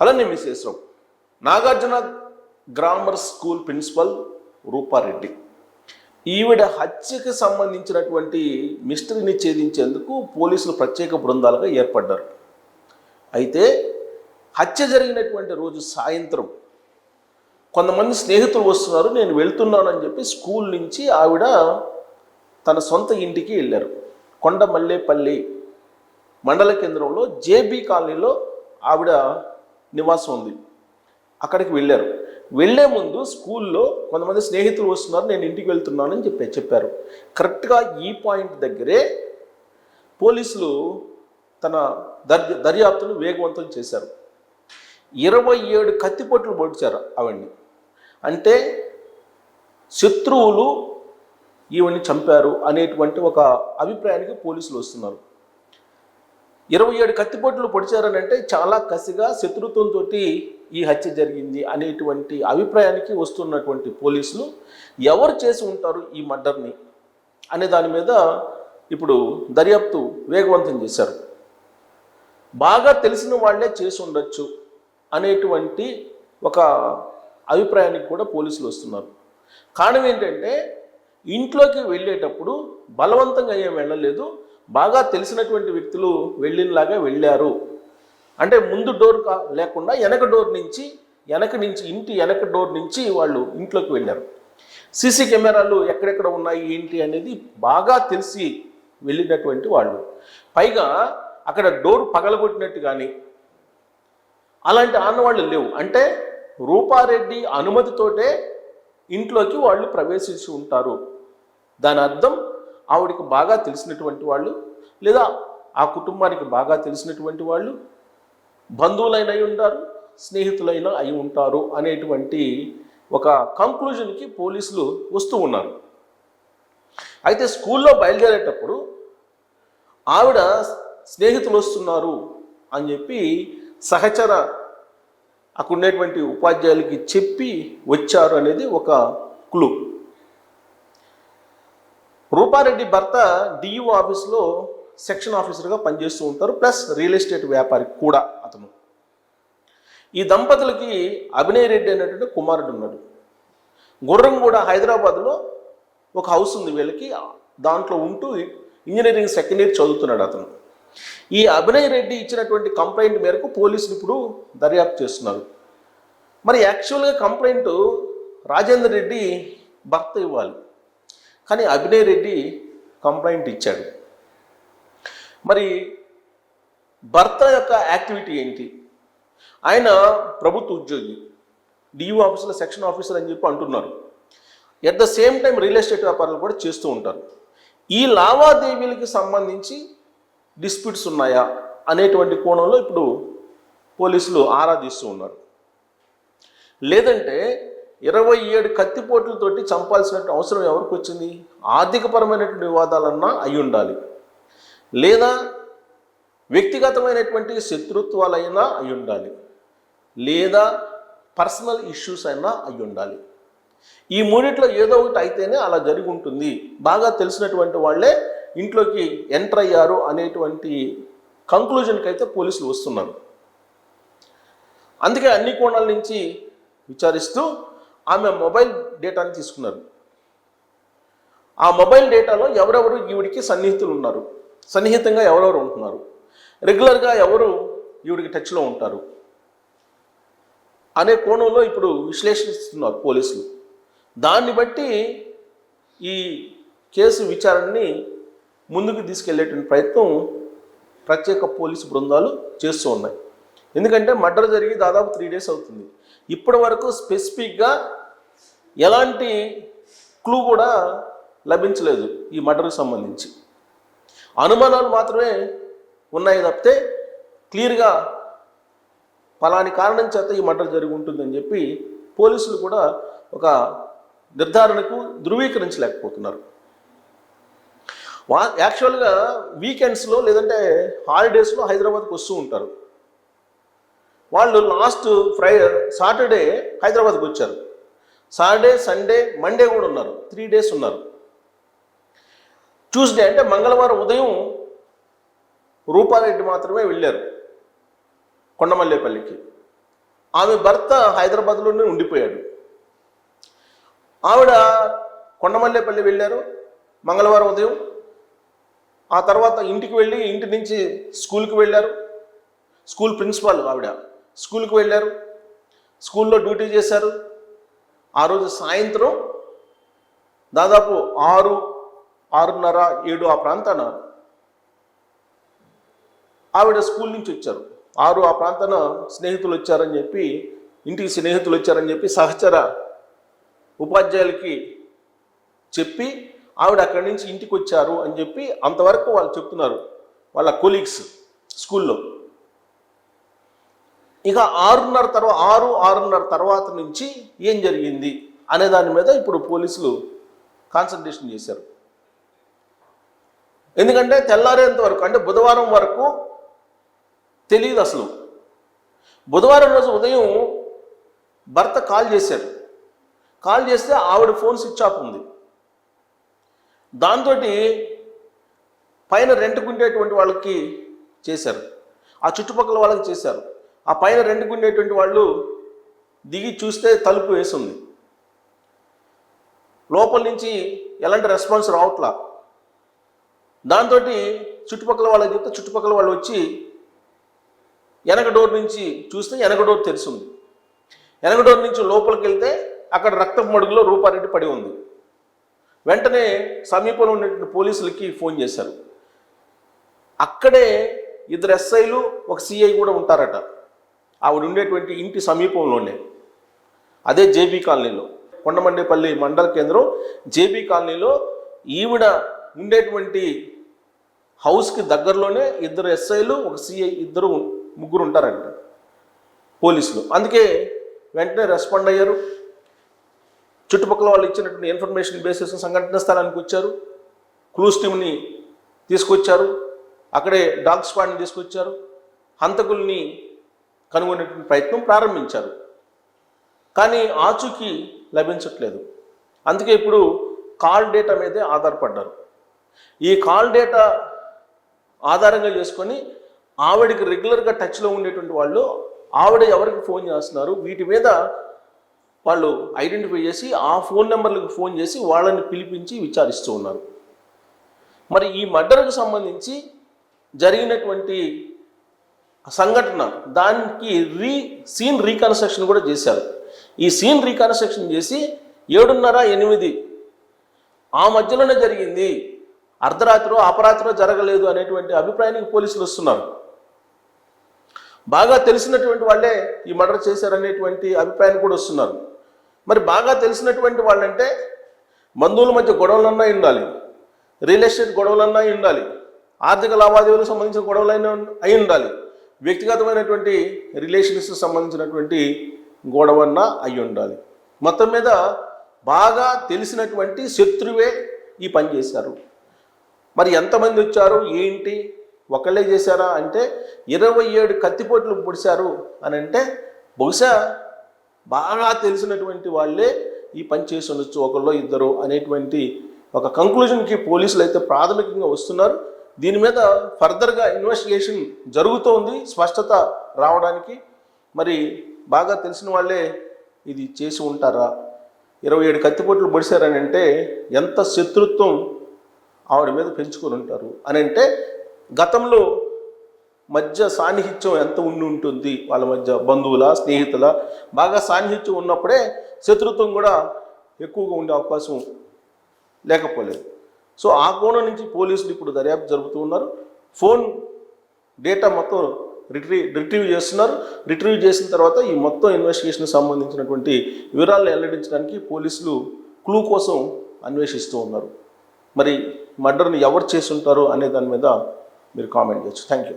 అలానే మిసేశ్వరం Nagarjuna grammar school principal Rupa Reddy, ఈవిడ హత్యకి సంబంధించినటువంటి మిస్టరీని ఛేదించేందుకు పోలీసులు ప్రత్యేక బృందాలుగా ఏర్పడ్డారు. అయితే హత్య జరిగినటువంటి రోజు సాయంత్రం కొంతమంది స్నేహితులు వస్తున్నారు, నేను వెళ్తున్నానని చెప్పి స్కూల్ నుంచి ఆవిడ తన సొంత ఇంటికి వెళ్ళారు. కొండమల్లేపల్లి మండల కేంద్రంలో జేబీ కాలనీలో ఆవిడ నివాసం ఉంది. అక్కడికి వెళ్ళారు. వెళ్ళే ముందు స్కూల్లో కొంతమంది స్నేహితులు వస్తున్నారు, నేను ఇంటికి వెళ్తున్నానని చెప్పారు. కరెక్ట్గా ఈ పాయింట్ దగ్గరే పోలీసులు తన దర్యాప్తును వేగవంతం చేశారు. 27 కత్తిపోట్లు పొడిచారు ఆవిడ్ని. అంటే శత్రువులు ఈవిడ్ని చంపారు అనేటువంటి ఒక అభిప్రాయానికి పోలీసులు వస్తున్నారు. 27 కత్తిపోట్లు పొడిచారని అంటే చాలా కసిగా శత్రుత్వంతో ఈ హత్య జరిగింది అనేటువంటి అభిప్రాయానికి వస్తున్నటువంటి పోలీసులు ఎవరు చేసి ఉంటారు ఈ మర్డర్ని అనే దాని మీద ఇప్పుడు దర్యాప్తు వేగవంతం చేశారు. బాగా తెలిసిన వాళ్ళే చేసి ఉండొచ్చు అనేటువంటి ఒక అభిప్రాయానికి కూడా పోలీసులు వస్తున్నారు. కారణం ఏంటంటే ఇంట్లోకి వెళ్ళేటప్పుడు బలవంతంగా ఏం వెళ్ళలేదు, బాగా తెలిసినటువంటి వ్యక్తులు వెళ్ళినలాగా వెళ్ళారు. అంటే ముందు డోర్ లేకుండా వెనక డోర్ నుంచి ఇంటి వెనక డోర్ నుంచి వాళ్ళు ఇంట్లోకి వెళ్ళారు. సీసీ కెమెరాలు ఎక్కడెక్కడ ఉన్నాయి ఏంటి అనేది బాగా తెలిసి వెళ్ళినటువంటి వాళ్ళు. పైగా అక్కడ డోర్ పగలగొట్టినట్టు కానీ అలాంటి ఆనవాళ్ళు లేవు. అంటే రూపారెడ్డి అనుమతితోటే ఇంట్లోకి వాళ్ళు ప్రవేశించి ఉంటారు. దాని అర్థం ఆవిడికి బాగా తెలిసినటువంటి వాళ్ళు, లేదా ఆ కుటుంబానికి బాగా తెలిసినటువంటి వాళ్ళు, బంధువులైన అయి ఉంటారు, స్నేహితులైన అయి ఉంటారు అనేటువంటి ఒక కంక్లూజన్కి పోలీసులు వస్తూ ఉన్నారు. అయితే స్కూల్లో బయలుదేరేటప్పుడు ఆవిడ స్నేహితులు వస్తున్నారు అని చెప్పి సహచర అక్కడ ఉండేటువంటి ఉపాధ్యాయులకి చెప్పి వచ్చారు అనేది ఒక క్లూ. రూపారెడ్డి భర్త డియు ఆఫీస్లో సెక్షన్ ఆఫీసర్గా పనిచేస్తూ ఉంటారు, ప్లస్ రియల్ ఎస్టేట్ వ్యాపారి కూడా అతను. ఈ దంపతులకి అభినయ్ రెడ్డి అనేటువంటి కుమారుడు ఉన్నాడు. గుర్రంగూడ హైదరాబాద్లో ఒక హౌస్ ఉంది వీళ్ళకి, దాంట్లో ఉంటూ ఇంజనీరింగ్ సెకండ్ ఇయర్ చదువుతున్నాడు అతను. ఈ అభినయ్ రెడ్డి ఇచ్చినటువంటి కంప్లైంట్ మేరకు పోలీసులు ఇప్పుడు దర్యాప్తు చేస్తున్నారు. మరి యాక్చువల్గా కంప్లైంట్ రాజేందర్ రెడ్డి భర్త ఇవ్వాలి, కానీ అభినయ్ రెడ్డి కంప్లైంట్ ఇచ్చాడు. మరి భర్త యొక్క యాక్టివిటీ ఏంటి? ఆయన ప్రభుత్వ ఉద్యోగి, డియు ఆఫీసులో సెక్షన్ ఆఫీసర్ అని చెప్పి అంటున్నారు. At the same time real estate వ్యాపారాలు కూడా చేస్తూ ఉంటారు. ఈ లావాదేవీలకి సంబంధించి డిస్ప్యూట్స్ ఉన్నాయా అనేటువంటి కోణంలో ఇప్పుడు పోలీసులు ఆరా తీస్తూ ఉన్నారు. లేదంటే 27 కత్తిపోట్లతోటి చంపాల్సినట్టు అవసరం ఎవరికి వచ్చింది? ఆర్థికపరమైనటువంటి వివాదాలన్నా అయి ఉండాలి, లేదా వ్యక్తిగతమైనటువంటి శత్రుత్వాలైనా అయి ఉండాలి, లేదా పర్సనల్ ఇష్యూస్ అయినా అయి ఉండాలి. ఈ మూడిట్లో ఏదో ఒకటి అయితేనే అలా జరిగి ఉంటుంది. బాగా తెలిసినటువంటి వాళ్ళే ఇంట్లోకి ఎంటర్ అయ్యారు అనేటువంటి కంక్లూజన్కి అయితే పోలీసులు వస్తున్నారు. అందుకే అన్ని కోణాల నుంచి విచారిస్తూ ఆమె మొబైల్ డేటాని తీసుకున్నారు. ఆ మొబైల్ డేటాలో ఎవరెవరు ఈవిడికి సన్నిహితులు ఉన్నారు, సన్నిహితంగా ఎవరెవరు ఉంటున్నారు, రెగ్యులర్గా ఎవరు ఈవిడికి టచ్లో ఉంటారు అనే కోణంలో ఇప్పుడు విశ్లేషిస్తున్నారు పోలీసులు. దాన్ని బట్టి ఈ కేసు విచారణని ముందుకు తీసుకెళ్లేటువంటి ప్రయత్నం ప్రత్యేక పోలీసు బృందాలు చేస్తూ ఉన్నాయి. ఎందుకంటే మర్డర్ జరిగి దాదాపు 3 days అవుతుంది. ఇప్పటి వరకు స్పెసిఫిక్గా ఎలాంటి క్లూ కూడా లభించలేదు ఈ మర్డర్కి సంబంధించి. అనుమానాలు మాత్రమే ఉన్నాయి తప్పితే క్లియర్గా ఫలాని కారణం చేత ఈ మర్డర్ జరిగి ఉంటుందని చెప్పి పోలీసులు కూడా ఒక నిర్ధారణకు ధృవీకరించలేకపోతున్నారు. యాక్చువల్గా వీకెండ్స్లో లేదంటే హాలిడేస్లో హైదరాబాద్కి వస్తూ ఉంటారు. వాళ్ళు లాస్ట్ సాటర్డే హైదరాబాద్కి వచ్చారు. సాటర్డే, సండే, మండే కూడా ఉన్నారు. 3 days ఉన్నారు. ట్యూస్డే అంటే మంగళవారం ఉదయం రూపారెడ్డి మాత్రమే వెళ్ళారు కొండమల్లేపల్లికి. ఆమె భర్త హైదరాబాద్లోనే ఉండిపోయాడు. ఆవిడ కొండమల్లేపల్లి వెళ్ళారు మంగళవారం ఉదయం. ఆ తర్వాత ఇంటికి వెళ్ళి ఇంటి నుంచి స్కూల్కి వెళ్ళారు. స్కూల్ ప్రిన్సిపాల్ ఆవిడ. స్కూల్కి వెళ్ళారు, స్కూల్లో డ్యూటీ చేశారు. ఆ రోజు సాయంత్రం దాదాపు 6, 6:30, 7 ఆ ప్రాంతాన ఆవిడ స్కూల్ నుంచి వచ్చారు. 6 ఆ ప్రాంతాన స్నేహితులు వచ్చారని చెప్పి, ఇంటికి స్నేహితులు వచ్చారని చెప్పి సహచర ఉపాధ్యాయులకి చెప్పి ఆవిడ అక్కడి నుంచి ఇంటికి వచ్చారు అని చెప్పి అంతవరకు వాళ్ళు చెప్తున్నారు, వాళ్ళ కొలీగ్స్ స్కూల్లో. ఇక 6:30 తర్వాత నుంచి ఏం జరిగింది అనే దాని మీద ఇప్పుడు పోలీసులు కాన్సన్ట్రేషన్ చేశారు. ఎందుకంటే తెల్లారేంత వరకు, అంటే బుధవారం వరకు తెలియదు అసలు. బుధవారం రోజు ఉదయం భర్త కాల్ చేశాడు. కాల్ చేస్తే ఆవిడ ఫోన్ స్విచ్ ఆఫ్ ఉంది. దాంతో పైన రెంట్కుండేటువంటి వాళ్ళకి చేశారు, ఆ చుట్టుపక్కల వాళ్ళకి చేశారు. ఆ పైన రెంట్కుండేటువంటి వాళ్ళు దిగి చూస్తే తలుపు వేసింది. లోపల నుంచి ఎలాంటి రెస్పాన్స్ రావట్లా. దాంతో చుట్టుపక్కల వాళ్ళకి చెప్తే చుట్టుపక్కల వాళ్ళు వచ్చి వెనక డోర్ నుంచి చూస్తే వెనక డోర్ తెరిచింది. వెనక డోర్ నుంచి లోపలికి వెళ్తే అక్కడ రక్తపు మడుగులో రూపారెడ్డి పడి ఉంది. వెంటనే సమీపంలో ఉన్నటువంటి పోలీసులకి ఫోన్ చేశారు. అక్కడే 2 ఎస్ఐలు, ఒక సిఐ కూడా ఉంటారట ఆవిడ ఉండేటువంటి ఇంటి సమీపంలోనే. అదే జేబీ కాలనీలో, కొండమండేపల్లి మండల కేంద్రం జేబీ కాలనీలో ఈవిడ ఉండేటువంటి హౌస్కి దగ్గరలోనే 2 ఎస్ఐలు, ఒక సిఐ, 3 ఉంటారంట పోలీసులు. అందుకే వెంటనే రెస్పాండ్ అయ్యారు. చుట్టుపక్కల వాళ్ళు ఇచ్చినటువంటి ఇన్ఫర్మేషన్ బేసిస్ సంఘటన స్థలానికి వచ్చారు. క్లూస్ టీమ్ని తీసుకొచ్చారు. అక్కడే డాగ్ స్క్వాడ్ని తీసుకొచ్చారు. హంతకుల్ని కనుగొనేటువంటి ప్రయత్నం ప్రారంభించారు. కానీ ఆచూకీ లభించట్లేదు. అందుకే ఇప్పుడు కాల్ డేటా మీదే ఆధారపడ్డారు. ఈ కాల్ డేటా ఆధారంగా చేసుకొని ఆవిడకి రెగ్యులర్గా టచ్లో ఉండేటువంటి వాళ్ళు ఆవిడ ఎవరికి ఫోన్ చేస్తున్నారు, వీటి మీద వాళ్ళు ఐడెంటిఫై చేసి ఆ ఫోన్ నెంబర్లకు ఫోన్ చేసి వాళ్ళని పిలిపించి విచారిస్తూ ఉన్నారు. మరి ఈ మర్డర్కు సంబంధించి జరిగినటువంటి సంఘటన, దానికి సీన్ రీకన్స్ట్రక్షన్ కూడా చేశారు. ఈ సీన్ రీకన్స్ట్రక్షన్ చేసి 7:30, 8 ఆ మధ్యలోనే జరిగింది, అర్ధరాత్రో అపరాత్రో జరగలేదు అనేటువంటి అభిప్రాయానికి పోలీసులు వస్తున్నారు. బాగా తెలిసినటువంటి వాళ్ళే ఈ మర్డర్ చేశారనేటువంటి అభిప్రాయానికి కూడా వస్తున్నారు. మరి బాగా తెలిసినటువంటి వాళ్ళంటే బంధువుల మధ్య గొడవలన్నా ఉండాలి, రియల్ ఎస్టేట్ గొడవలన్నా ఉండాలి, ఆర్థిక లావాదేవీలకు సంబంధించిన గొడవలైనా అయి ఉండాలి, వ్యక్తిగతమైనటువంటి రిలేషన్స్కి సంబంధించినటువంటి గొడవన్నా అయి ఉండాలి. మొత్తం మీద బాగా తెలిసినటువంటి శత్రువే ఈ పని చేశారు. మరి ఎంతమంది వచ్చారు ఏంటి, ఒకళ్ళే చేశారా అంటే 27 కత్తిపోట్లు పొడిచారు అని అంటే బహుశా బాగా తెలిసినటువంటి వాళ్ళే ఈ పని చేసి ఉండొచ్చు, ఒకళ్ళో ఇద్దరు అనేటువంటి ఒక కంక్లూజన్కి పోలీసులు అయితే ప్రాథమికంగా వస్తున్నారు. దీని మీద ఫర్దర్గా ఇన్వెస్టిగేషన్ జరుగుతోంది స్పష్టత రావడానికి. మరి బాగా తెలిసిన వాళ్ళే ఇది చేసి ఉంటారా? 27 కత్తిపోట్లు పొడిచారని అంటే ఎంత శత్రుత్వం ఆవిడ మీద పెంచుకొని ఉంటారు అని అంటే గతంలో మధ్య సాన్నిహిత్యం ఎంత ఉండి ఉంటుంది, వాళ్ళ మధ్య బంధువుల, స్నేహితుల బాగా సాన్నిహిత్యం ఉన్నప్పుడే శత్రుత్వం కూడా ఎక్కువగా ఉండే అవకాశం లేకపోలేదు. సో ఆ కోణం నుంచి పోలీసులు ఇప్పుడు దర్యాప్తు జరుపుతూ ఉన్నారు. ఫోన్ డేటా మొత్తం రిట్రీవ్ చేస్తున్నారు. రిట్రీవ్ చేసిన తర్వాత ఈ మొత్తం ఇన్వెస్టిగేషన్కి సంబంధించినటువంటి వివరాలను వెల్లడించడానికి పోలీసులు క్లూ కోసం అన్వేషిస్తూ ఉన్నారు. మరి మర్డర్ని ఎవరు చేసి ఉంటారు అనే దాని మీద మీరు కామెంట్ చేయొచ్చు. Thank you.